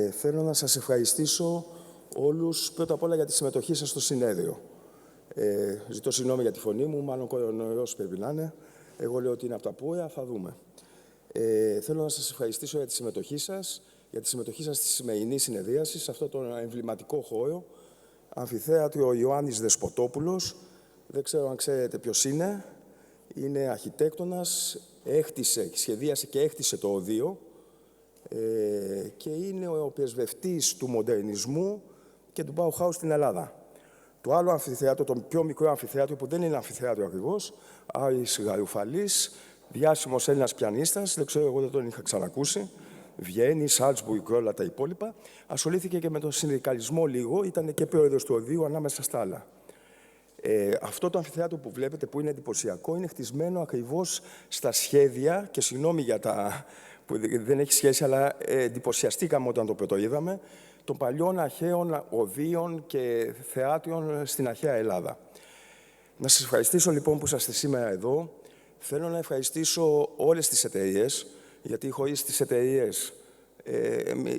Θέλω να σας ευχαριστήσω όλους πρώτα απ' όλα για τη συμμετοχή σας στο συνέδριο. Ζητώ συγγνώμη για τη φωνή μου, μάλλον κορονοϊός πρέπει να είναι. Εγώ λέω ότι είναι από τα πόρα, θα δούμε. Θέλω να σας ευχαριστήσω για τη συμμετοχή σας, στη σημερινή συνεδρίαση, σε αυτό τον εμβληματικό χώρο, αμφιθέατρο Ιωάννης Δεσποτόπουλος. Δεν ξέρω αν ξέρετε ποιος είναι. Είναι αρχιτέκτονας, σχεδίασε και έκτισε το Ωδείο και είναι ο πρεσβευτής του μοντερνισμού και του Bauhaus στην Ελλάδα. Το άλλο αμφιθέατρο, το πιο μικρό αμφιθέατρο, που δεν είναι αμφιθέατρο ακριβώς, Άρης Γαρουφαλής, διάσημος Έλληνας πιανίστας, δεν ξέρω, εγώ δεν τον είχα ξανακούσει, Βιέννη, Σάλτσμπουργκ και όλα τα υπόλοιπα, ασχολήθηκε και με τον συνδικαλισμό λίγο, ήταν και πρόεδρος του Ωδείου ανάμεσα στα άλλα. Αυτό το αμφιθέατρο που βλέπετε, που είναι εντυπωσιακό, είναι χτισμένο ακριβώς στα σχέδια, και συγγνώμη για τα που δεν έχει σχέση, αλλά εντυπωσιαστήκαμε όταν το πρωτοείδαμε, των παλιών αρχαίων οδείων και θεάτριων στην αρχαία Ελλάδα. Να σας ευχαριστήσω λοιπόν που είσαστε σήμερα εδώ. Θέλω να ευχαριστήσω όλες τις εταιρείες, γιατί χωρίς τις εταιρείες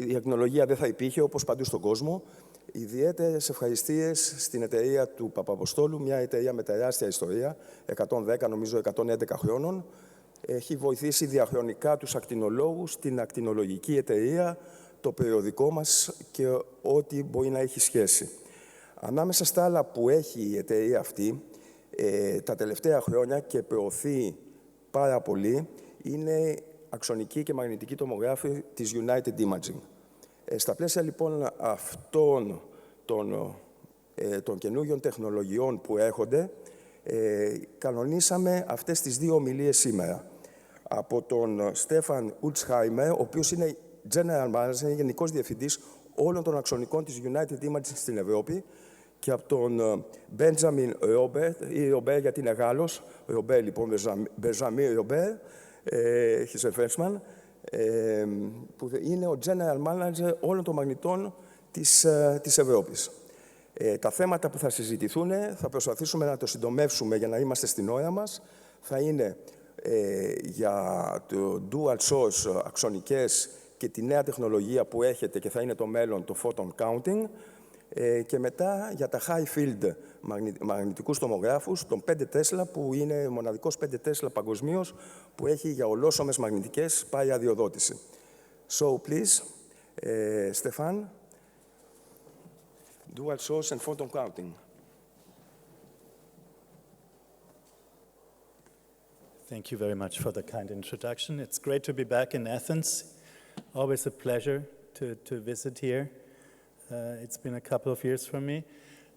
η ακτινολογία δεν θα υπήρχε, όπως παντού στον κόσμο. Ιδιαίτερες ευχαριστίες στην εταιρεία του Παπαποστόλου, μια εταιρεία με τεράστια ιστορία, 110, νομίζω 111 χρόνων. Έχει βοηθήσει διαχρονικά τους ακτινολόγους, την ακτινολογική εταιρεία, το περιοδικό μας και ό,τι μπορεί να έχει σχέση. Ανάμεσα στα άλλα που έχει η εταιρεία αυτή, τα τελευταία χρόνια και προωθεί πάρα πολύ, είναι αξονική και μαγνητική τομογράφη της United Imaging. Στα πλαίσια λοιπόν αυτών των καινούριων τεχνολογιών που έρχονται, κανονίσαμε αυτές τις δύο ομιλίες σήμερα. Από τον Stefan Ulzheimer, ο οποίος είναι General Manager, είναι Γενικός Διευθυντής όλων των αξονικών της United Imaging στην Ευρώπη, και από τον Benjamin Robert, ή Robert γιατί είναι Γάλλος, Robert λοιπόν, Benjamin Robert, he's a Frenchman, που είναι ο General Manager όλων των μαγνητών της Ευρώπης. Τα θέματα που θα συζητηθούν, θα προσπαθήσουμε να το συντομεύσουμε για να είμαστε στην ώρα μας, θα είναι για το dual source αξονικές και τη νέα τεχνολογία που έχετε και θα είναι το μέλλον, το Photon-Counting, και μετά για τα high field μαγνητικούς τομογράφους, τον 5 Τέσλα, που είναι μοναδικός 5 Τέσλα παγκοσμίως, που έχει για ολόσωμες μαγνητικές πάει αδειοδότηση. So, please, Stefan, dual source and Photon-Counting. Thank you very much for the kind introduction. It's great to be back in Athens. Always a pleasure to visit here. It's been a couple of years for me,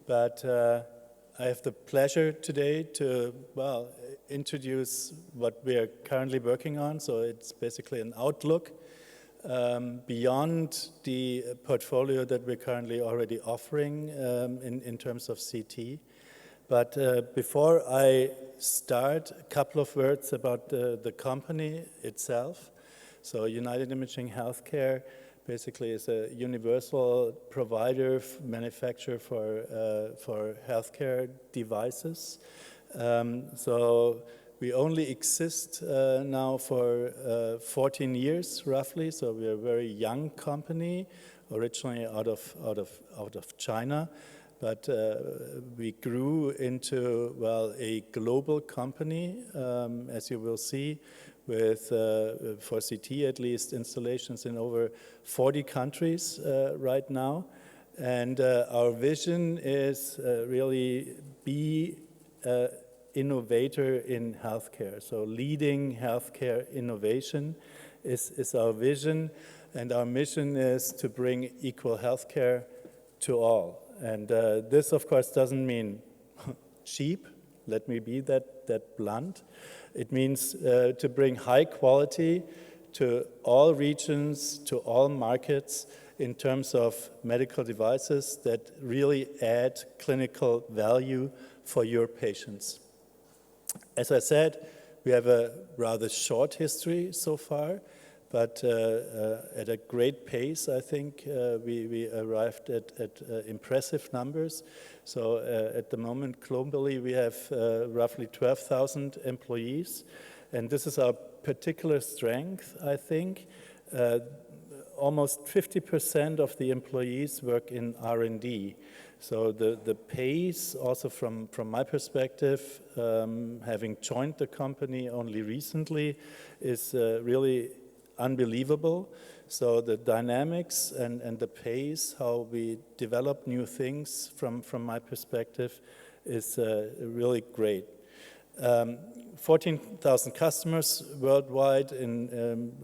but I have the pleasure today to, well, introduce what we are currently working on. So it's basically an outlook beyond the portfolio that we're currently already offering in terms of CT. But before I start, a couple of words about the company itself. So United Imaging Healthcare basically is a universal provider, manufacturer for healthcare devices. So we only exist now for 14 years, roughly. So we're a very young company, originally out of China. But we grew into, well, a global company, as you will see, with, for CT at least, installations in over 40 countries right now. And our vision is really be an innovator in healthcare. So leading healthcare innovation is our vision, and our mission is to bring equal healthcare to all. And this, of course, doesn't mean cheap. Let me be that blunt. It means to bring high quality to all regions, to all markets, in terms of medical devices that really add clinical value for your patients. As I said, we have a rather short history so far, but at a great pace, I think, we arrived at impressive numbers. So at the moment, globally, we have roughly 12,000 employees, and this is our particular strength, I think. almost 50% of the employees work in R&D. So the pace, also from my perspective, having joined the company only recently, is really unbelievable. So the dynamics and the pace, how we develop new things from my perspective, is really great. 14,000 customers worldwide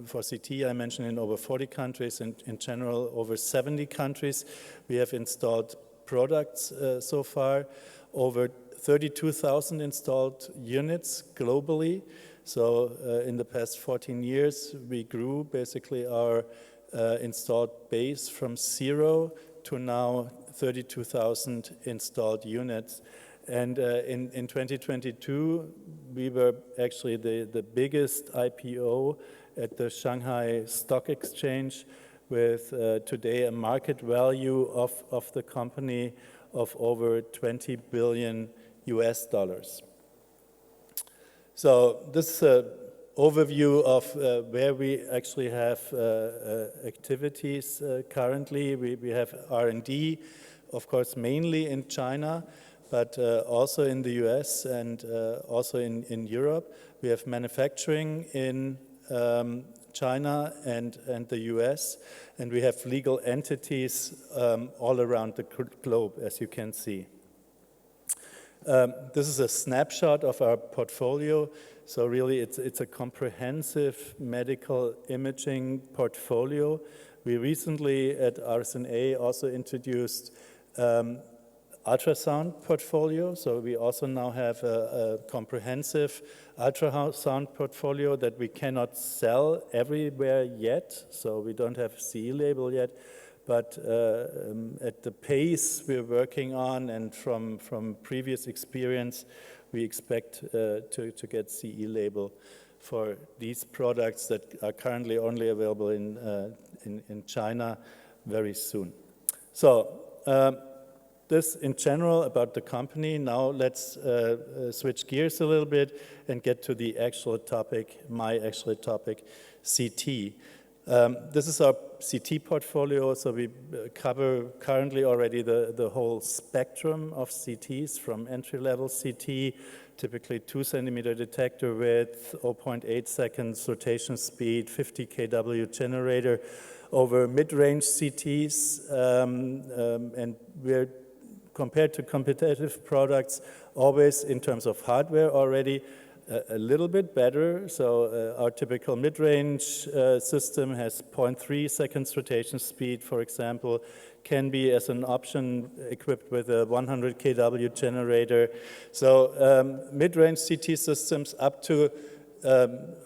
for CT, I mentioned, in over 40 countries, and in general over 70 countries. We have installed products so far, over 32,000 installed units globally. So in the past 14 years, we grew basically our installed base from 0 to now 32,000 installed units. And in 2022, we were actually the biggest IPO at the Shanghai Stock Exchange, with today a market value of the company of over $20 billion US. So this is an overview of where we actually have activities currently. We have R&D, of course, mainly in China, but also in the US and also in Europe. We have manufacturing in China and the US, and we have legal entities all around the globe, as you can see. This is a snapshot of our portfolio. So really, it's a comprehensive medical imaging portfolio. We recently at RSNA also introduced ultrasound portfolio. So we also now have a comprehensive ultrasound portfolio that we cannot sell everywhere yet. So we don't have CE label yet. But at the pace we're working on, and from previous experience, we expect to get CE label for these products that are currently only available in China very soon. So this in general about the company. Now let's switch gears a little bit and get to the actual topic, my actual topic, CT. This is our CT portfolio, so we cover currently already the whole spectrum of CTs, from entry-level CT, typically 2 centimeter detector width, 0.8 seconds rotation speed, 50 kW generator, over mid-range CTs, and we're compared to competitive products, always in terms of hardware already, a little bit better. So our typical mid-range system has 0.3 seconds rotation speed, for example, can be as an option equipped with a 100 kW generator. So mid-range CT systems up to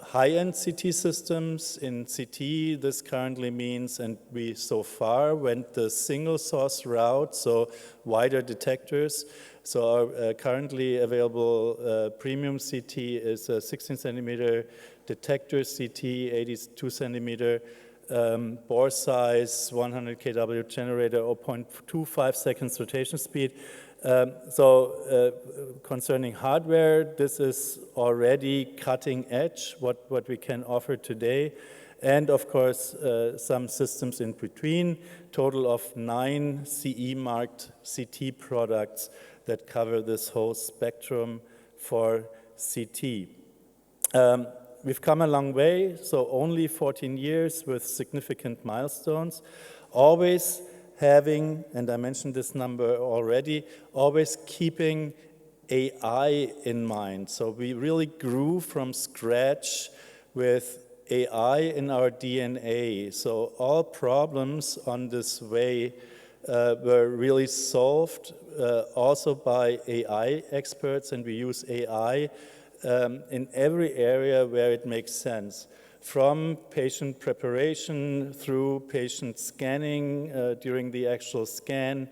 high-end CT systems. In CT, this currently means, and we so far went the single source route, so wider detectors. So our currently available premium CT is a 16 centimeter detector CT, 82 centimeter bore size, 100 kW generator, 0.25 seconds rotation speed. Concerning hardware, this is already cutting edge, what we can offer today. And of course, some systems in between, total of 9 CE marked CT products that cover this whole spectrum for CT. We've come a long way, so only 14 years with significant milestones, always having, and I mentioned this number already, always keeping AI in mind. So we really grew from scratch with AI in our DNA. So all problems on this way were really solved also by AI experts, and we use AI in every area where it makes sense. From patient preparation through patient scanning during the actual scan,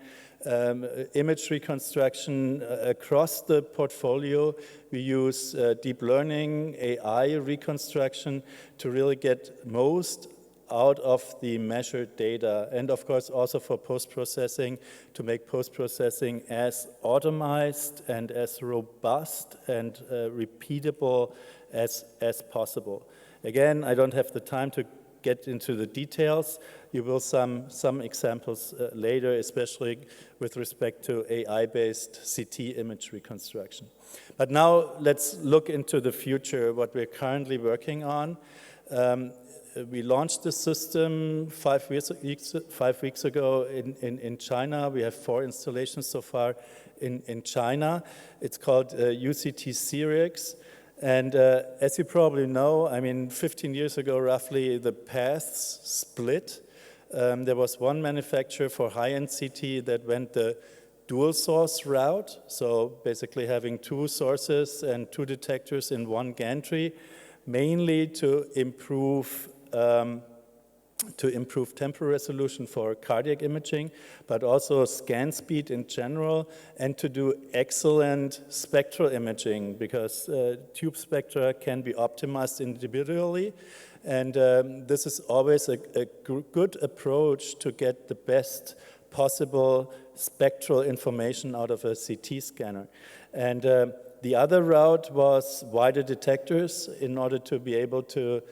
image reconstruction across the portfolio. We use deep learning, AI reconstruction to really get most out of the measured data, and of course also for post-processing, to make post-processing as automized and as robust and repeatable as possible. Again, I don't have the time to get into the details. you will some examples later, especially with respect to AI-based CT image reconstruction. But now let's look into the future, what we're currently working on. We launched the system 5 weeks ago in China. We have 4 installations so far in China. It's called UCT Series. And as you probably know, I mean, 15 years ago, roughly, the paths split. There was one manufacturer for high-end CT that went the dual source route, so basically having 2 sources and 2 detectors in one gantry, mainly to improve temporal resolution for cardiac imaging, but also scan speed in general, and to do excellent spectral imaging, because tube spectra can be optimized individually, and this is always a good approach to get the best possible spectral information out of a CT scanner. And the other route was wider detectors in order to be able to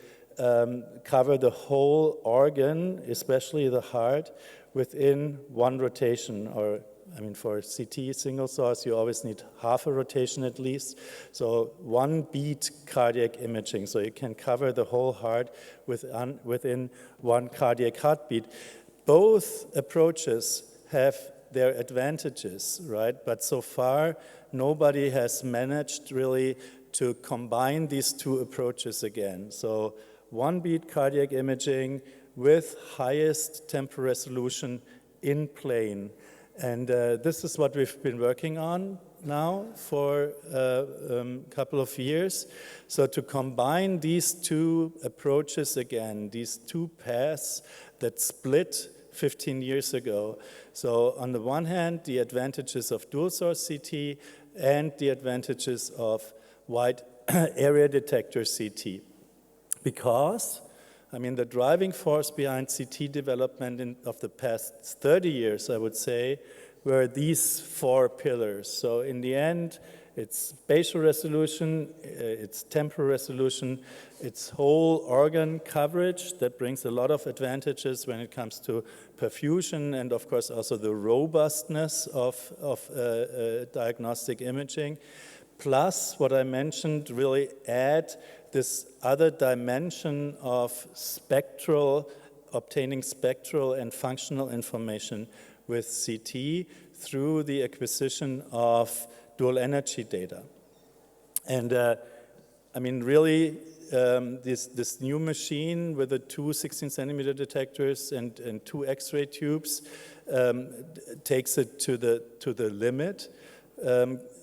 cover the whole organ, especially the heart, within one rotation. Or, I mean, for CT single source, you always need half a rotation at least. So 1 beat cardiac imaging, so you can cover the whole heart within 1 cardiac heartbeat. Both approaches have their advantages, right? But so far, nobody has managed really to combine these 2 approaches again. So 1 beat cardiac imaging with highest temporal resolution in plane. And this is what we've been working on now for a couple of years. So to combine these 2 approaches again, these 2 paths that split 15 years ago. So on the one hand, the advantages of dual source CT and the advantages of wide area detector CT. Because, I mean, the driving force behind CT development of the past 30 years, I would say, were these 4 pillars. So in the end, it's spatial resolution, it's temporal resolution, it's whole organ coverage that brings a lot of advantages when it comes to perfusion and, of course, also the robustness of diagnostic imaging. Plus, what I mentioned, really add this other dimension of obtaining spectral and functional information with CT through the acquisition of dual energy data. And I mean, really, this new machine with the 2 16-centimeter detectors and 2 X-ray tubes takes it to the limit.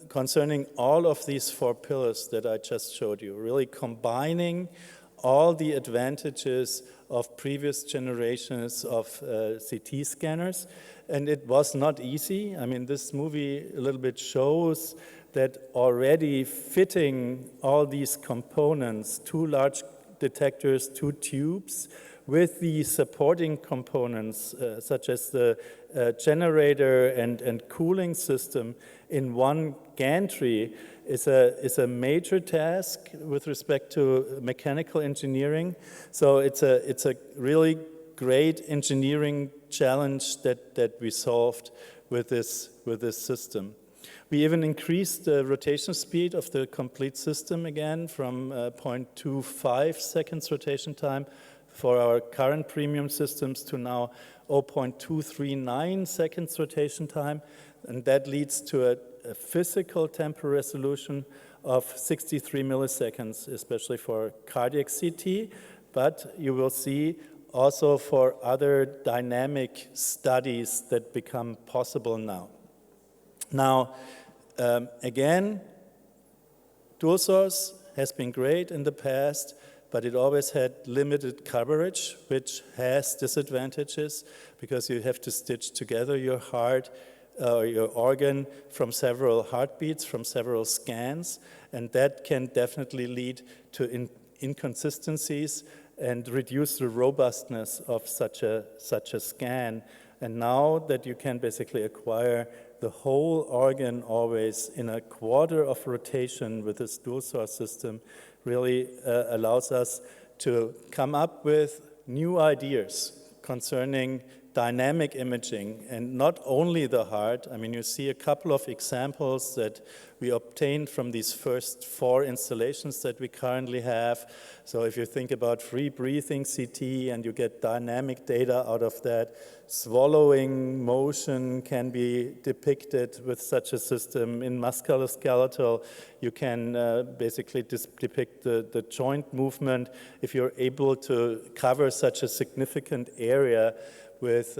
Concerning all of these 4 pillars that I just showed you, really combining all the advantages of previous generations of CT scanners. And it was not easy. I mean, this movie a little bit shows that already fitting all these components, 2 large detectors, 2 tubes, with the supporting components, such as the generator and cooling system in one gantry is a major task with respect to mechanical engineering. So it's a really great engineering challenge that we solved with this system. We even increased the rotation speed of the complete system again from 0.25 seconds rotation time for our current premium systems to now 0.239 seconds rotation time. And that leads to a physical temporal resolution of 63 milliseconds, especially for cardiac CT. But you will see also for other dynamic studies that become possible now. Now, again, dual source has been great in the past, but it always had limited coverage, which has disadvantages because you have to stitch together your heart or your organ from several heartbeats, from several scans, and that can definitely lead to inconsistencies and reduce the robustness of such a scan. And now that you can basically acquire the whole organ always in a quarter of rotation with this dual source system really allows us to come up with new ideas, concerning dynamic imaging, and not only the heart. I mean, you see a couple of examples that we obtained from these first 4 installations that we currently have. So if you think about free breathing CT and you get dynamic data out of that, swallowing motion can be depicted with such a system. In musculoskeletal, you can basically depict the joint movement if you're able to cover such a significant area with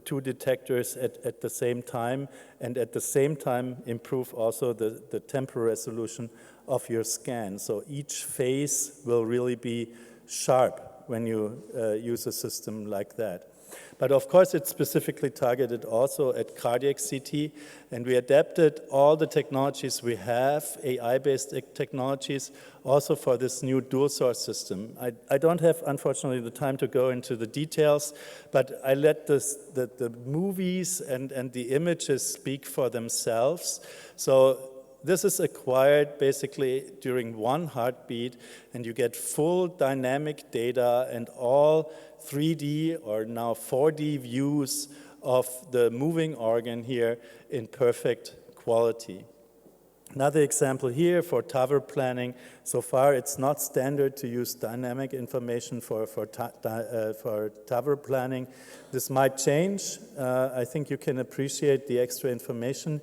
2 detectors at the same time, and at the same time improve also the temporal resolution of your scan. So each phase will really be sharp when you use a system like that. But of course, it's specifically targeted also at cardiac CT, and we adapted all the technologies we have, AI-based technologies, also for this new dual source system. I don't have, unfortunately, the time to go into the details, but I let the movies and the images speak for themselves. So this is acquired basically during 1 heartbeat, and you get full dynamic data and all 3D or now 4D views of the moving organ here in perfect quality. Another example here for TAVR planning. So far, it's not standard to use dynamic information for TAVR planning. This might change. I think you can appreciate the extra information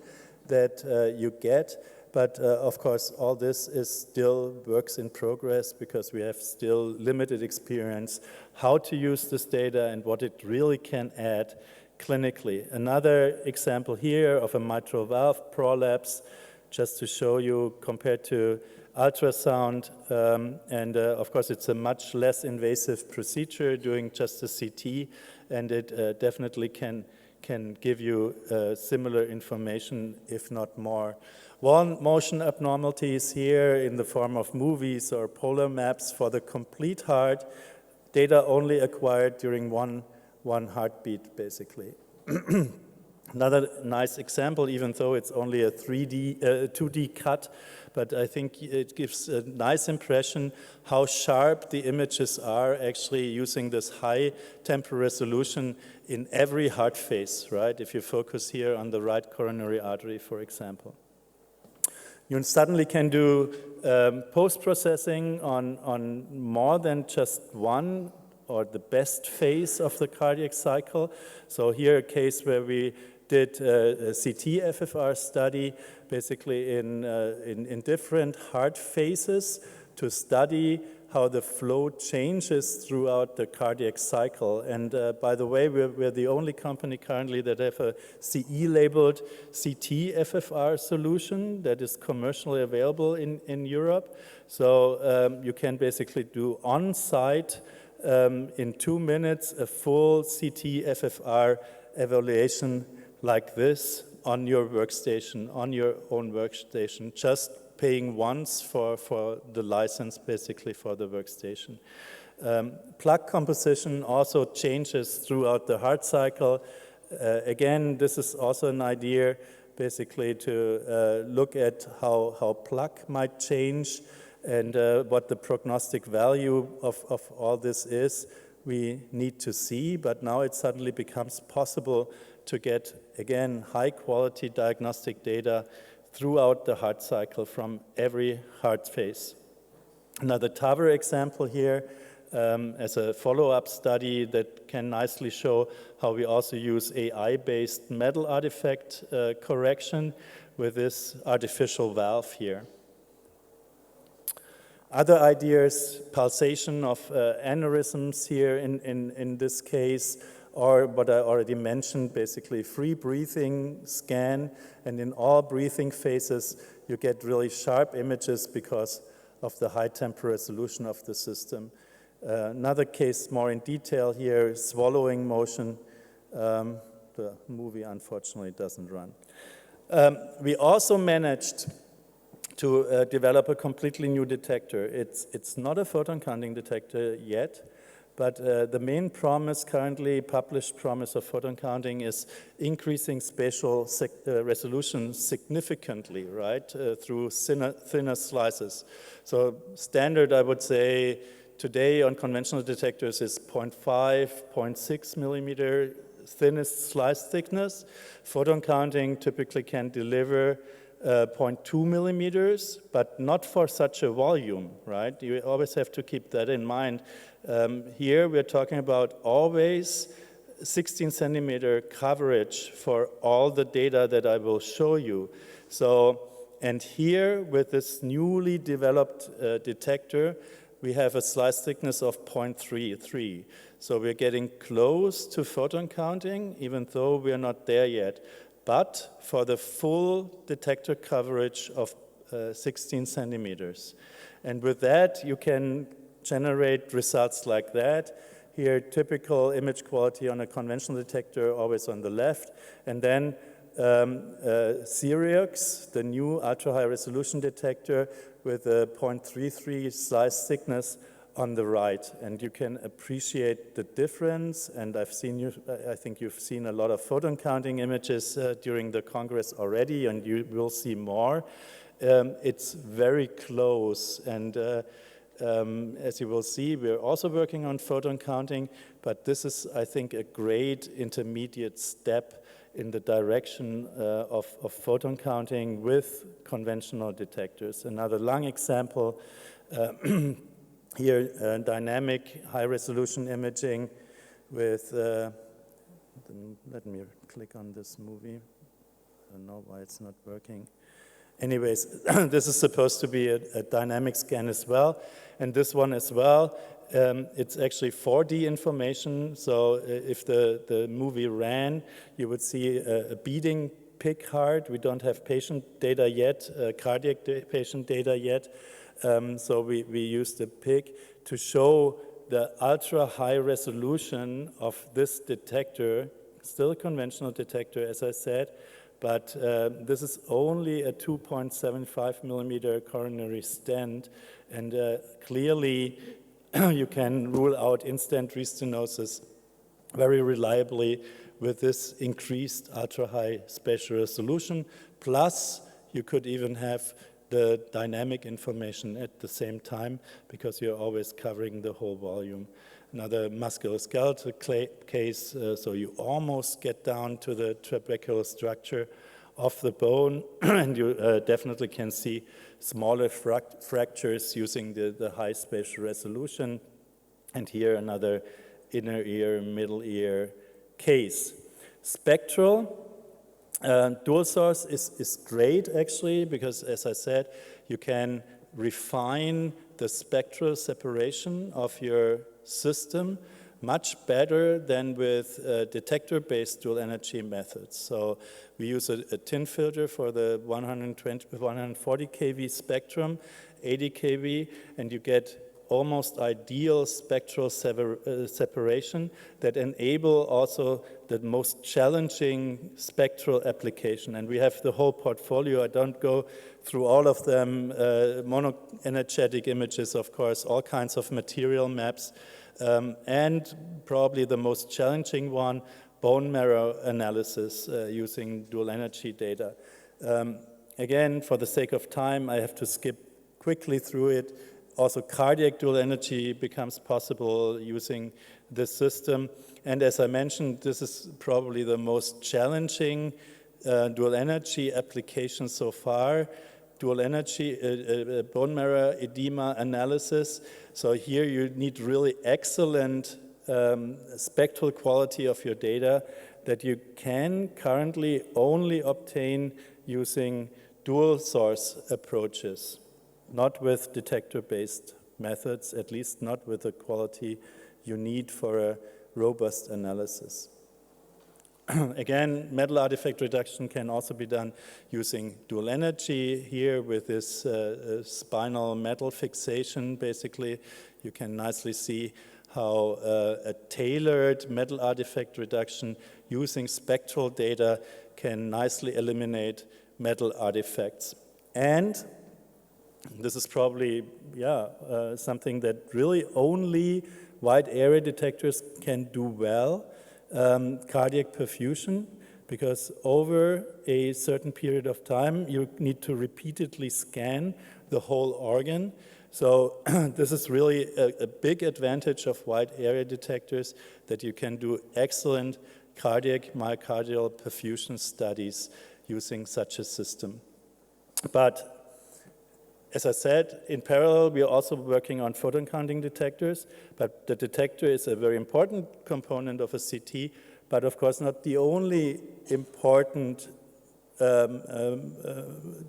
that you get. But of course, all this is still works in progress because we have still limited experience how to use this data and what it really can add clinically. Another example here of a mitral valve prolapse, just to show you compared to ultrasound. Of course, it's a much less invasive procedure doing just a CT, and it definitely can give you similar information, if not more. Wall motion abnormalities here in the form of movies or polar maps for the complete heart, data only acquired during one heartbeat, basically. Another nice example, even though it's only a 2D cut, but I think it gives a nice impression how sharp the images are actually using this high temporal resolution in every heart phase, right? If you focus here on the right coronary artery, for example. You suddenly can do post-processing on more than just one or the best phase of the cardiac cycle. So here a case where we did a CT FFR study, basically in different heart phases to study how the flow changes throughout the cardiac cycle. And by the way, we're the only company currently that have a CE-labeled CT FFR solution that is commercially available in Europe. So you can basically do on-site in 2 minutes a full CT FFR evaluation like this on your workstation, on your own workstation, just paying once for the license, basically, for the workstation. Plaque composition also changes throughout the heart cycle. Again, this is also an idea, basically, to look at how plaque might change and what the prognostic value of all this is. We need to see, but now it suddenly becomes possible to get, again, high-quality diagnostic data throughout the heart cycle from every heart phase. Another TAVR example here as a follow-up study that can nicely show how we also use AI-based metal artifact correction with this artificial valve here. Other ideas, pulsation of aneurysms here in this case, or what I already mentioned, basically free breathing scan, and in all breathing phases, you get really sharp images because of the high temporal resolution of the system. Another case more in detail here, swallowing motion. The movie unfortunately doesn't run. We also managed to develop a completely new detector. It's not a photon-counting detector yet, but the main promise, currently published promise of photon-counting is increasing spatial resolution significantly, right, through thinner slices. So standard, I would say, today on conventional detectors is 0.5, 0.6 millimeter thinnest slice thickness. Photon counting typically can deliver 0.2 millimeters, but not for such a volume, right? You always have to keep that in mind. Here we're talking about always 16 centimeter coverage for all the data that I will show you. So, and here with this newly developed detector, we have a slice thickness of 0.33. So we're getting close to photon counting, even though we're not there yet. But for the full detector coverage of 16 centimeters. And with that, you can generate results like that. Here, typical image quality on a conventional detector, always on the left. And then Sirius, the new ultra-high resolution detector with a 0.33 slice thickness on the right, and you can appreciate the difference. And I think you've seen a lot of photon counting images during the Congress already, and you will see more. It's very close, and as you will see, we're also working on photon counting, but this is, I think, a great intermediate step in the direction of photon counting with conventional detectors. Another lung example, here, dynamic high-resolution imaging with, let me click on this movie. I don't know why it's not working. Anyways, this is supposed to be a dynamic scan as well, and this one as well. It's actually 4D information, so if the movie ran, you would see a beating pig heart. We don't have patient data yet, cardiac patient data yet. So we used the pig to show the ultra-high resolution of this detector, still a conventional detector, as I said, but this is only a 2.75 millimeter coronary stent, and clearly you can rule out in-stent restenosis very reliably with this increased ultra-high spatial resolution. Plus, you could even have the dynamic information at the same time because you're always covering the whole volume. Another musculoskeletal case, so you almost get down to the trabecular structure of the bone, and you definitely can see smaller fractures using the high spatial resolution. And here another inner ear, middle ear case. Spectral. Dual source is great, actually, because, as I said, you can refine the spectral separation of your system much better than with detector-based dual energy methods. So we use a tin filter for the 140 kV spectrum, 80 kV, and you get almost ideal spectral separation that enable also the most challenging spectral application. And we have the whole portfolio. I don't go through all of them, monoenergetic images, of course, all kinds of material maps, and probably the most challenging one, bone marrow analysis using dual energy data. Again, for the sake of time, I have to skip quickly through it. Also, cardiac dual energy becomes possible using this system. And as I mentioned, this is probably the most challenging dual energy application so far. Dual energy, bone marrow edema analysis. So here you need really excellent spectral quality of your data that you can currently only obtain using dual source approaches. Not with detector-based methods, at least not with the quality you need for a robust analysis. Again, metal artifact reduction can also be done using dual energy. Here with this spinal metal fixation, basically, you can nicely see how a tailored metal artifact reduction using spectral data can nicely eliminate metal artifacts. And this is probably, something that really only wide area detectors can do well, cardiac perfusion, because over a certain period of time, you need to repeatedly scan the whole organ. So this is really a big advantage of wide area detectors, that you can do excellent cardiac myocardial perfusion studies using such a system. But as I said, in parallel, we are also working on photon-counting detectors, but the detector is a very important component of a CT, but of course not the only important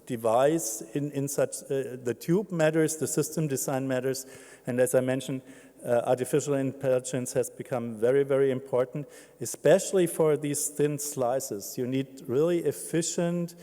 device in such, the tube matters, the system design matters, and as I mentioned, artificial intelligence has become very, very important, especially for these thin slices. You need really efficient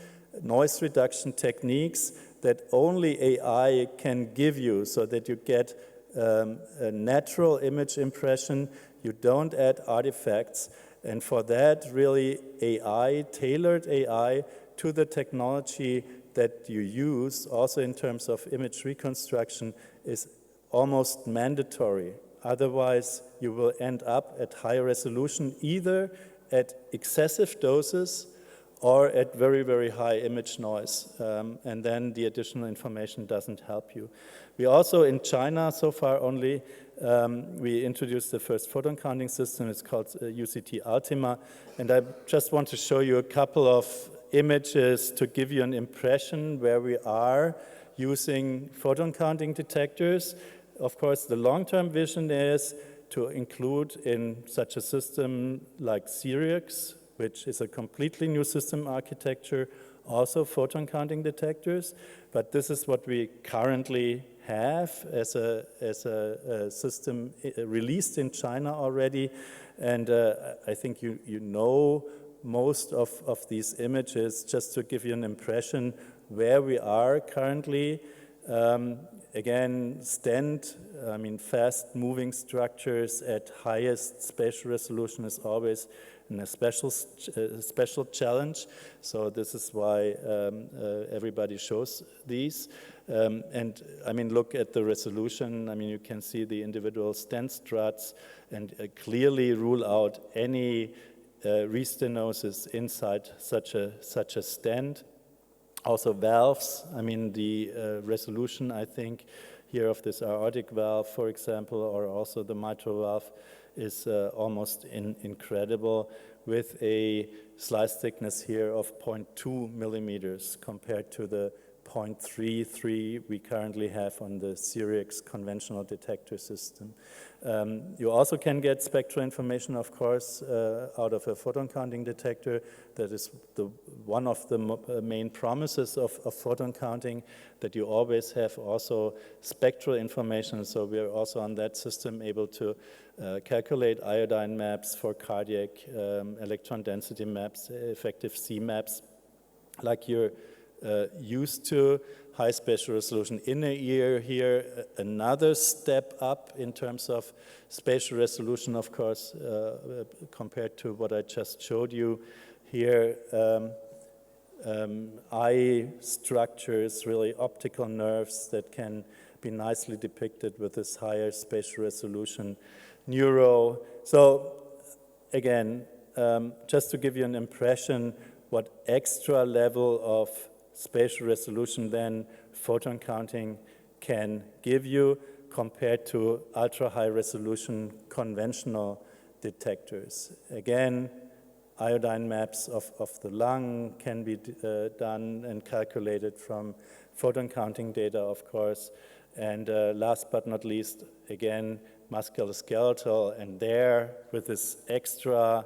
noise reduction techniques that only AI can give you, so that you get a natural image impression, you don't add artifacts, and for that, really AI, tailored AI to the technology that you use, also in terms of image reconstruction, is almost mandatory. Otherwise, you will end up at high resolution, either at excessive doses or at very, very high image noise, and then the additional information doesn't help you. We also, in China, so far only, we introduced the first photon counting system. It's called UCT Ultima, and I just want to show you a couple of images to give you an impression where we are using photon counting detectors. Of course, the long-term vision is to include in such a system like Sirius, which is a completely new system architecture, also photon counting detectors. But this is what we currently have as a system released in China already. And I think you know most of these images, just to give you an impression where we are currently. Again, stent, I mean, fast-moving structures at highest spatial resolution is always a special challenge. So this is why everybody shows these. And I mean, look at the resolution. I mean, you can see the individual stent struts and clearly rule out any restenosis inside such a stent. Also valves, I mean, the resolution, I think, here of this aortic valve, for example, or also the mitral valve is almost incredible, with a slice thickness here of 0.2 millimeters compared to the 0.33 we currently have on the Sirius conventional detector system. You also can get spectral information, of course, out of a photon counting detector. That is one of the main promises of photon counting, that you always have also spectral information. So we are also on that system able to calculate iodine maps for cardiac, electron density maps, effective C maps, like you're used to. High spatial resolution inner ear here, another step up in terms of spatial resolution, of course, compared to what I just showed you here. Eye structures, really optical nerves that can be nicely depicted with this higher spatial resolution. Neuro. So again, just to give you an impression what extra level of spatial resolution then photon counting can give you compared to ultra high resolution conventional detectors. Again, iodine maps of the lung can be done and calculated from photon counting data, of course. And last but not least, again, musculoskeletal, and there with this extra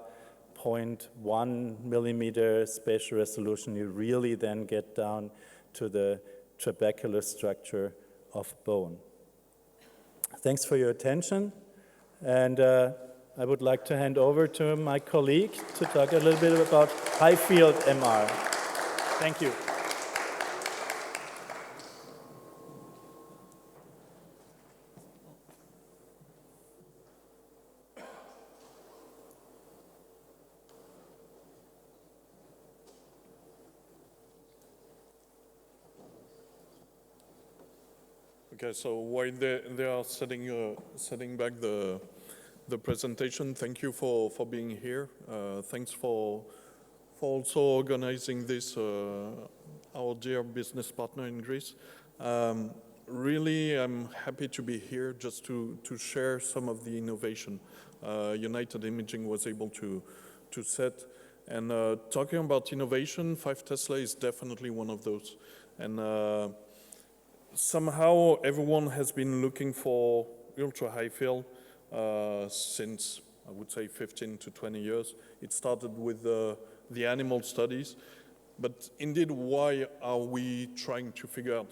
0.1 millimeter spatial resolution, you really then get down to the trabecular structure of bone. Thanks for your attention, and I would like to hand over to my colleague to talk a little bit about high-field MR. Thank you. Okay, so while they are setting back the presentation, thank you for being here. Thanks for also organizing this, our dear business partner in Greece. really, I'm happy to be here just to share some of the innovation United Imaging was able to set. And talking about innovation, 5 Tesla is definitely one of those. And somehow everyone has been looking for ultra-high field since, I would say, 15 to 20 years. It started with the animal studies. But indeed, why are we trying to figure out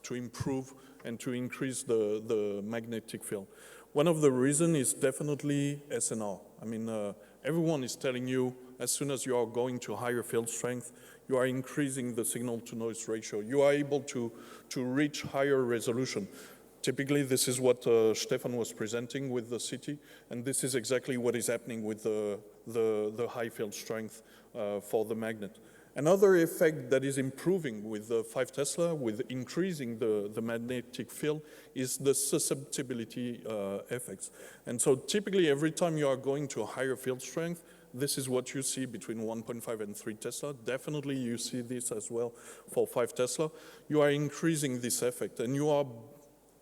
to improve and to increase the magnetic field? One of the reasons is definitely SNR. I mean, everyone is telling you as soon as you are going to higher field strength, you are increasing the signal-to-noise ratio. You are able to reach higher resolution. Typically, this is what Stefan was presenting with the city, and this is exactly what is happening with the high field strength for the magnet. Another effect that is improving with the 5 Tesla, with increasing the magnetic field, is the susceptibility effects. And so typically every time you are going to a higher field strength, this is what you see between 1.5 and 3 Tesla. Definitely you see this as well for 5 Tesla. You are increasing this effect, and you are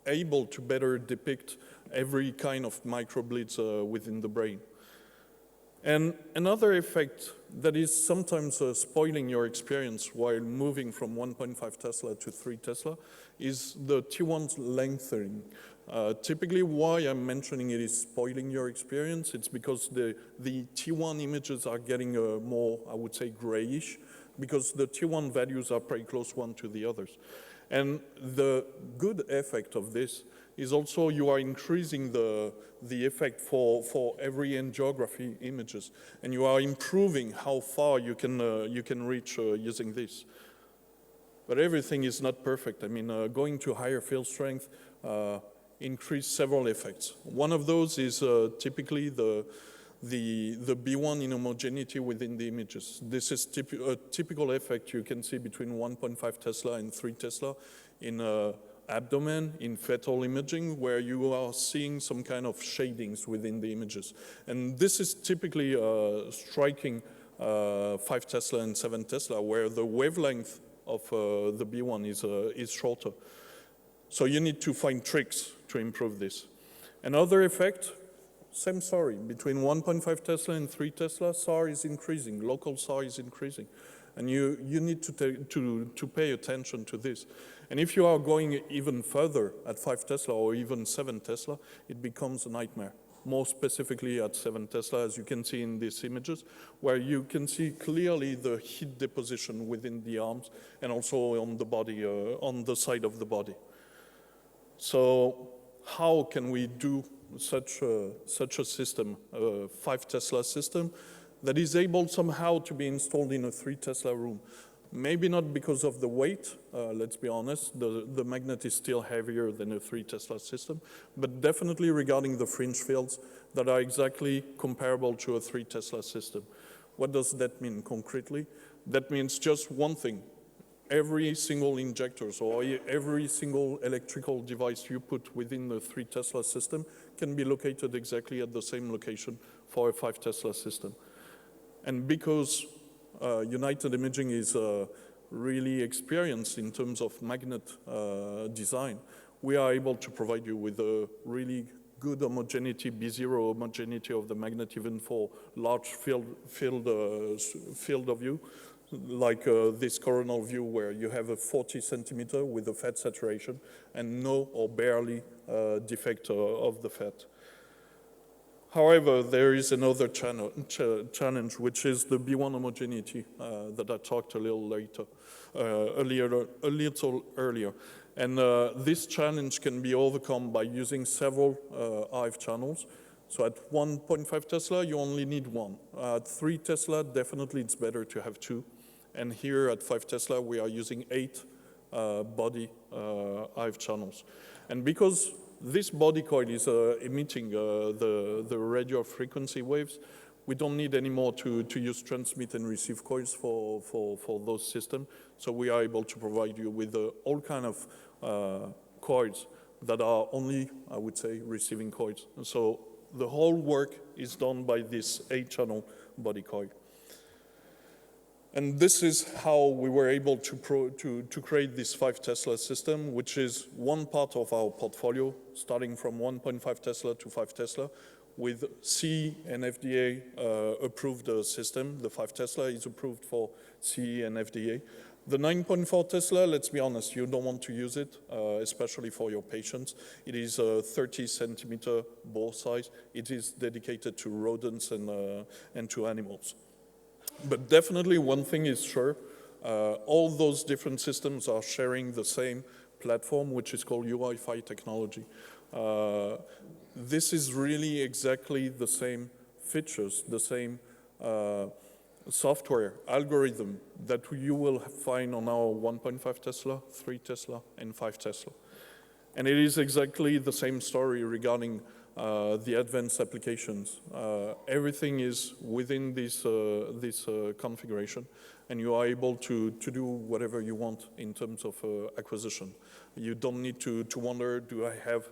able to better depict every kind of microbleeds within the brain. And another effect that is sometimes spoiling your experience while moving from 1.5 Tesla to 3 Tesla is the T1 lengthening. Typically why I'm mentioning it is spoiling your experience, it's because the T1 images are getting more, I would say, grayish, because the T1 values are pretty close one to the others. And the good effect of this is also you are increasing the effect for every angiography images, and you are improving how far you can reach using this. But everything is not perfect. I mean, going to higher field strength increase several effects. One of those is typically the B1 inhomogeneity within the images. This is a typical effect you can see between 1.5 Tesla and 3 Tesla in abdomen, in fetal imaging, where you are seeing some kind of shadings within the images. And this is typically striking 5 Tesla and 7 Tesla, where the wavelength of the B1 is shorter. So you need to find tricks to improve this. Another effect, same story, between 1.5 Tesla and 3 Tesla, SAR is increasing, local SAR is increasing. And you need to pay attention to this. And if you are going even further at 5 Tesla or even 7 Tesla, it becomes a nightmare. More specifically at 7 Tesla, as you can see in these images, where you can see clearly the heat deposition within the arms and also on the body, on the side of the body. So how can we do such a system, a 5 Tesla system, that is able somehow to be installed in a 3 Tesla room? Maybe not because of the weight, let's be honest, the magnet is still heavier than a 3 Tesla system, but definitely regarding the fringe fields that are exactly comparable to a 3 Tesla system. What does that mean concretely? That means just one thing. Every single injector, or every single electrical device you put within the 3 Tesla system can be located exactly at the same location for a 5 Tesla system. And because United Imaging is really experienced in terms of magnet design, we are able to provide you with a really good homogeneity, B0 homogeneity of the magnet, even for large field of view, like this coronal view where you have a 40 centimeter with a fat saturation and no or barely defect of the fat. However, there is another challenge, which is the B1 homogeneity that I talked a little earlier. And this challenge can be overcome by using several IF channels. So at 1.5 Tesla, you only need one. At 3 Tesla, definitely it's better to have 2. And here at 5 Tesla, we are using 8 body IF channels. And because this body coil is emitting the radio frequency waves, we don't need anymore to use transmit and receive coils for those systems. So we are able to provide you with all kind of coils that are only, I would say, receiving coils. And so the whole work is done by this 8-channel body coil. And this is how we were able to create this 5 Tesla system, which is one part of our portfolio, starting from 1.5 Tesla to 5 Tesla, with CE and FDA approved system. The 5 Tesla is approved for CE and FDA. The 9.4 Tesla, let's be honest, you don't want to use it, especially for your patients. It is a 30 centimeter bore size. It is dedicated to rodents and to animals. But definitely one thing is sure, all those different systems are sharing the same platform, which is called UI5 technology. This is really exactly the same features, the same software algorithm that you will find on our 1.5 Tesla, 3 Tesla, and 5 Tesla. And it is exactly the same story regarding the advanced applications. Everything is within this configuration, and you are able to do whatever you want in terms of acquisition. You don't need to wonder, do I have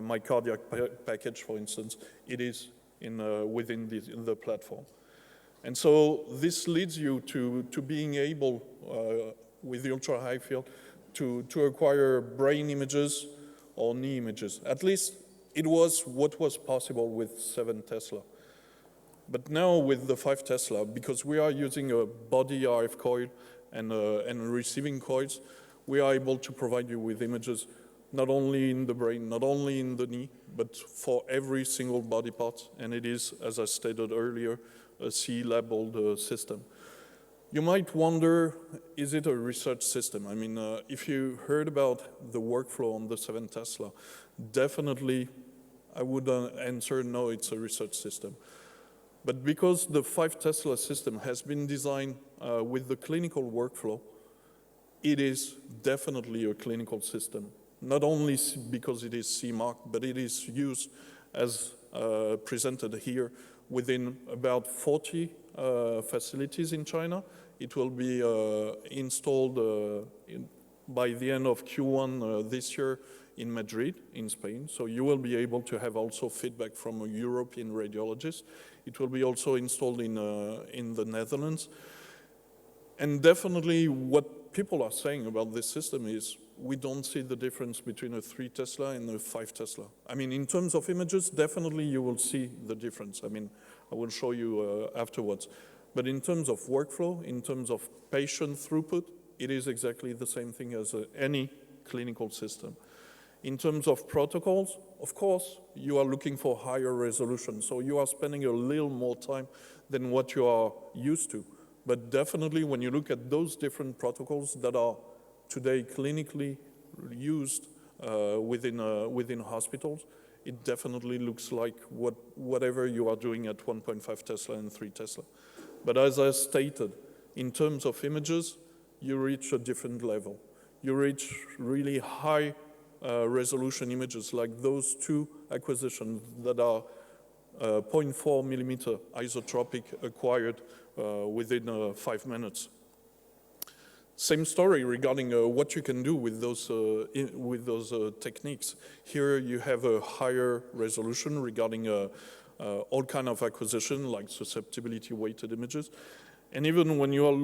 my cardiac package, for instance? It is within the platform. And so this leads you to being able, with the ultra-high field, to acquire brain images or knee images. At least it was what was possible with 7 Tesla. But now with the 5 Tesla, because we are using a body RF coil and receiving coils, we are able to provide you with images not only in the brain, not only in the knee, but for every single body part. And it is, as I stated earlier, a CE-labeled system. You might wonder, is it a research system? I mean, if you heard about the workflow on the 7 Tesla, definitely I would answer no, it's a research system. But because the 5 Tesla system has been designed with the clinical workflow, it is definitely a clinical system. Not only because it is CE-marked, but it is used as presented here within about 40 facilities in China. It will be installed by the end of Q1 this year in Madrid, in Spain. So you will be able to have also feedback from a European radiologist. It will be also installed in the Netherlands. And definitely what people are saying about this system is we don't see the difference between a 3 Tesla and a 5 Tesla. I mean, in terms of images, definitely you will see the difference. I mean, I will show you afterwards. But in terms of workflow, in terms of patient throughput, it is exactly the same thing as any clinical system. In terms of protocols, of course, you are looking for higher resolution. So you are spending a little more time than what you are used to. But definitely when you look at those different protocols that are today clinically used within hospitals, it definitely looks like whatever you are doing at 1.5 Tesla and 3 Tesla. But as I stated, in terms of images, you reach a different level. You reach really high resolution images like those 2 acquisitions that are 0.4 millimeter isotropic acquired within 5 minutes. Same story regarding what you can do with those techniques. Here you have a higher resolution regarding all kind of acquisition like susceptibility weighted images. And even when you are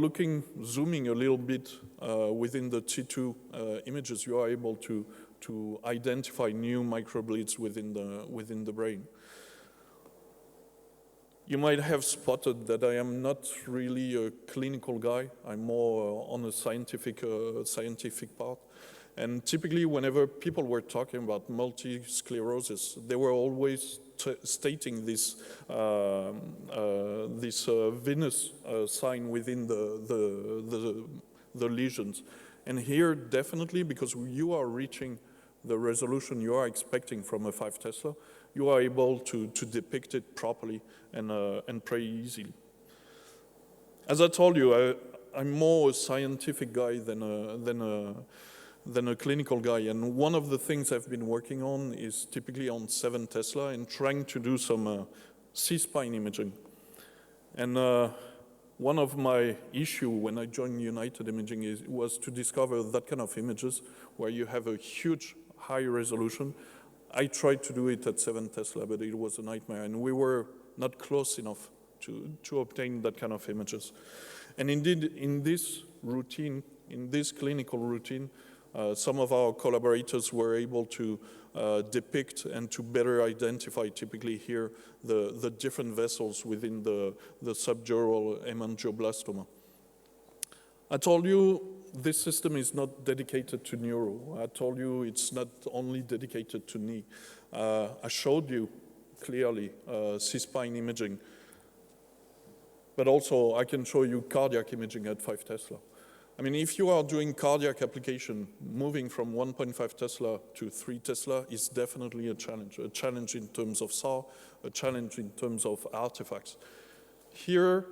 zooming a little bit within the T2 images, you are able to identify new microbleeds within the brain. You might have spotted that I am not really a clinical guy. I'm more on a scientific part. And typically, whenever people were talking about multisclerosis, they were always stating this venous sign within the lesions. And here, definitely, because you are reaching the resolution you are expecting from a 5 Tesla, you are able to depict it properly and pretty easily. As I told you, I'm more a scientific guy than a clinical guy. And one of the things I've been working on is typically on 7 Tesla and trying to do some C-spine imaging. And one of my issues when I joined United Imaging was to discover that kind of images where you have a huge high resolution. I tried to do it at 7 Tesla, but it was a nightmare. And we were not close enough to obtain that kind of images. And indeed, in this routine, in this clinical routine, some of our collaborators were able to depict and to better identify, typically here, the different vessels within the subdural hemangioblastoma. I told you this system is not dedicated to neuro. I told you it's not only dedicated to knee. I showed you clearly C-spine imaging, but also I can show you cardiac imaging at 5 Tesla. I mean, if you are doing cardiac application, moving from 1.5 Tesla to 3 Tesla is definitely a challenge in terms of SAR, a challenge in terms of artifacts. Here,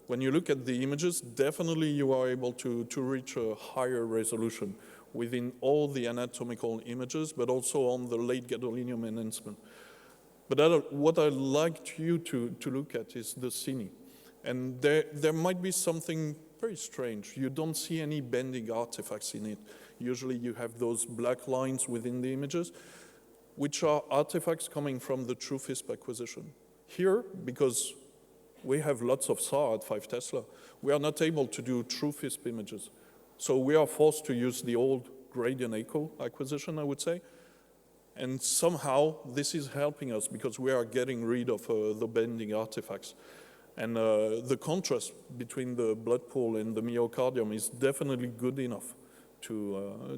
when you look at the images, definitely you are able to reach a higher resolution within all the anatomical images, but also on the late gadolinium enhancement. But what I'd like you to look at is the cine. And there might be something very strange. You don't see any bending artifacts in it. Usually you have those black lines within the images, which are artifacts coming from the true FISP acquisition. Here, because we have lots of SAR at 5 Tesla, we are not able to do true FISP images. So we are forced to use the old gradient echo acquisition, I would say. And somehow this is helping us because we are getting rid of the bending artifacts. And the contrast between the blood pool and the myocardium is definitely good enough to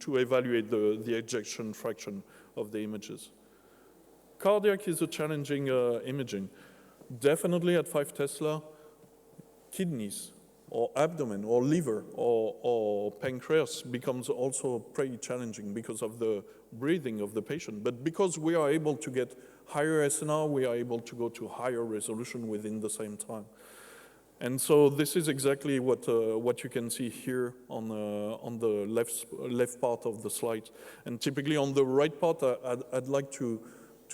evaluate the ejection fraction of the images. Cardiac is a challenging imaging. Definitely at 5 Tesla, kidneys or abdomen or liver or pancreas becomes also pretty challenging because of the breathing of the patient. But because we are able to get higher SNR, we are able to go to higher resolution within the same time. And so this is exactly what you can see here on the left part of the slide. And typically on the right part, I'd like to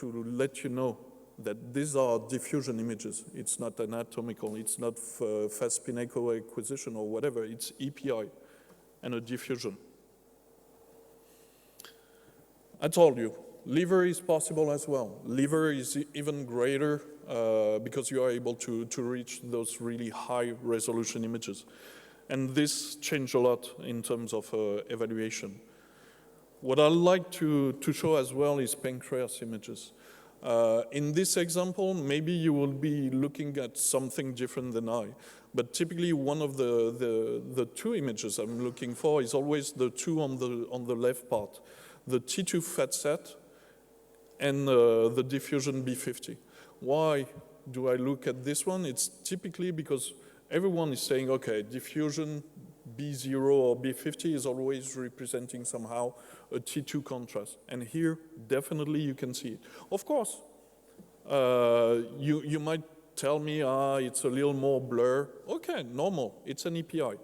let you know that these are diffusion images. It's not anatomical, it's not fast spin echo acquisition or whatever, it's EPI and a diffusion. I told you, liver is possible as well. Liver is even greater because you are able to reach those really high resolution images. And this changed a lot in terms of evaluation. What I'd like to show as well is pancreas images. In this example, maybe you will be looking at something different than I, but typically one of the two images I'm looking for is always the two on the left part, the T2 fat set and the diffusion B50. Why do I look at this one? It's typically because everyone is saying, okay, diffusion B0 or B50 is always representing somehow a T2 contrast. And here, definitely you can see it. Of course, you might tell me, it's a little more blur. Okay, normal, it's an EPI.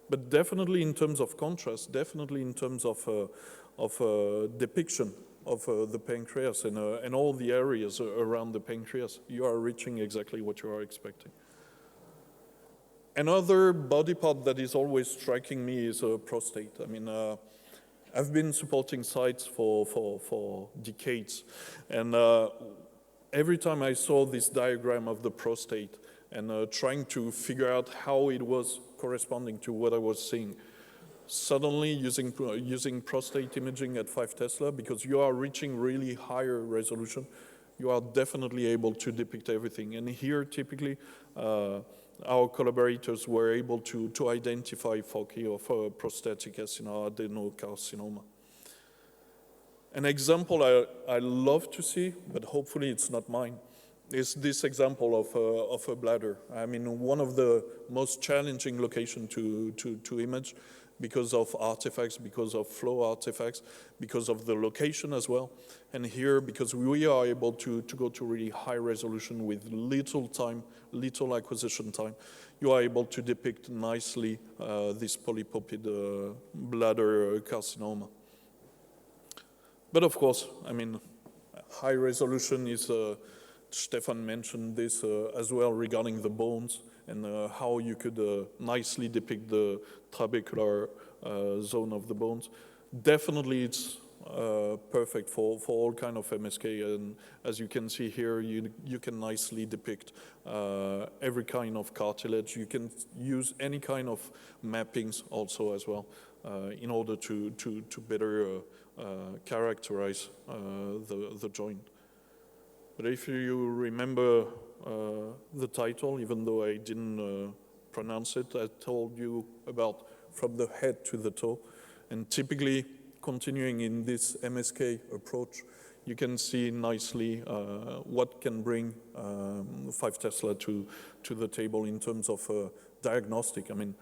But definitely in terms of contrast, definitely in terms of depiction of the pancreas and all the areas around the pancreas, you are reaching exactly what you are expecting. Another body part that is always striking me is prostate. I mean, I've been supporting sites for decades, and every time I saw this diagram of the prostate and trying to figure out how it was corresponding to what I was seeing, suddenly using prostate imaging at 5 Tesla, because you are reaching really higher resolution, you are definitely able to depict everything. And here, typically, our collaborators were able to identify foci of prostatic adenocarcinoma. An example I love to see, but hopefully it's not mine, is this example of a bladder. I mean, one of the most challenging locations to image because of artifacts, because of flow artifacts, because of the location as well. And here, because we are able to go to really high resolution with little time, little acquisition time, you are able to depict nicely this polypopid bladder carcinoma. But of course, I mean, high resolution is, Stefan mentioned this as well regarding the bones and how you could nicely depict the trabecular zone of the bones. Definitely it's perfect for all kind of MSK, and as you can see here, you can nicely depict every kind of cartilage. You can use any kind of mappings also as well in order to better characterize the joint. But if you remember the title, even though I didn't pronounce it, I told you about from the head to the toe, and typically continuing in this MSK approach, you can see nicely what can bring 5 Tesla to the table in terms of diagnostic. I mean,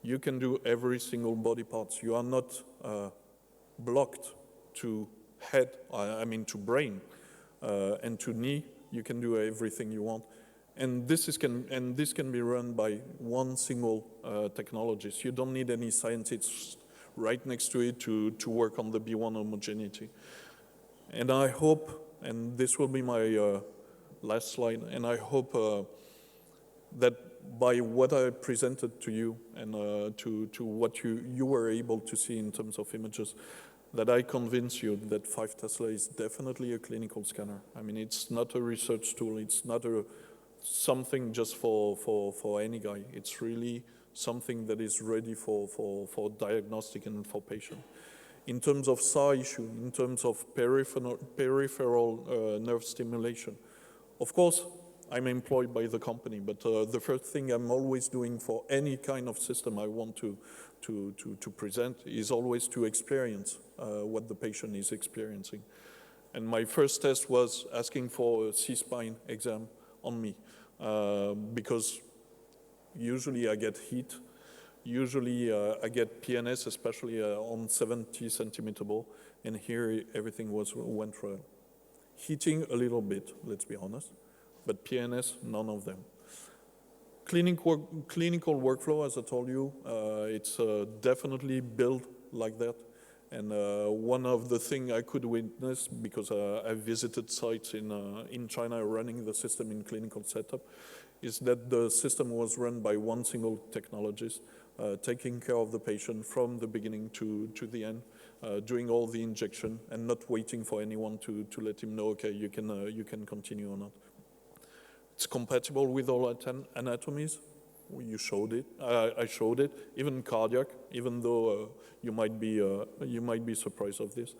you can do every single body parts. You are not blocked to head, to brain and to knee. You can do everything you want. And this can be run by one single technologist. You don't need any scientists right next to it to work on the B1 homogeneity. And I hope, and this will be my last slide, and I hope that by what I presented to you and to what you were able to see in terms of images, that I convince you that 5 Tesla is definitely a clinical scanner. I mean, it's not a research tool. It's not something just for any guy. It's really something that is ready for diagnostic and for patient. In terms of SAW issue, in terms of peripheral nerve stimulation, of course, I'm employed by the company, but the first thing I'm always doing for any kind of system I want to present is always to experience what the patient is experiencing. And my first test was asking for a C-spine exam on me, because usually I get heat. Usually I get PNS, especially on 70 centimeter ball, and here everything went well. Heating a little bit, let's be honest, but PNS, none of them. Clinical workflow, as I told you, it's definitely built like that. And one of the things I could witness, because I visited sites in China running the system in clinical setup, is that the system was run by one single technologist, taking care of the patient from the beginning to the end, doing all the injection and not waiting for anyone to let him know, okay, you can continue or not. It's compatible with all anatomies. You showed it. I showed it. Even cardiac, even though you might be surprised of this,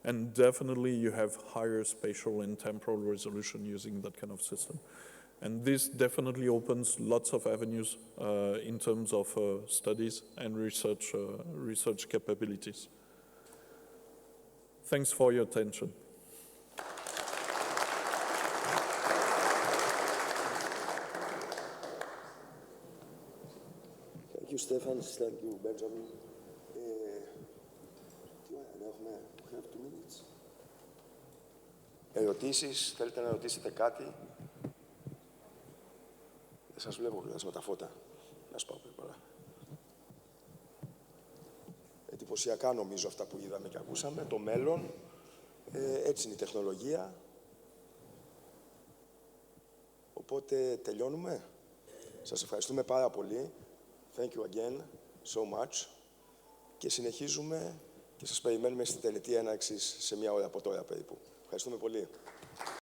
and definitely you have higher spatial and temporal resolution using that kind of system. And this definitely opens lots of avenues in terms of studies and research capabilities. Thanks for your attention. Thank you, Stefan. Thank you, Benjamin. We have 2 minutes. Ερωτήσεις, θέλετε να ρωτήσετε κάτι? Δεν σας βλέπω με τα φώτα. Να σου πάω πιο παρά. Εντυπωσιακά νομίζω αυτά που είδαμε και ακούσαμε. Το μέλλον, έτσι είναι η τεχνολογία. Οπότε τελειώνουμε. Σας ευχαριστούμε πάρα πολύ. Thank you again so much. Και συνεχίζουμε και σας περιμένουμε στην τελετή έναρξης σε 1 ώρα από τώρα περίπου. Ευχαριστούμε πολύ.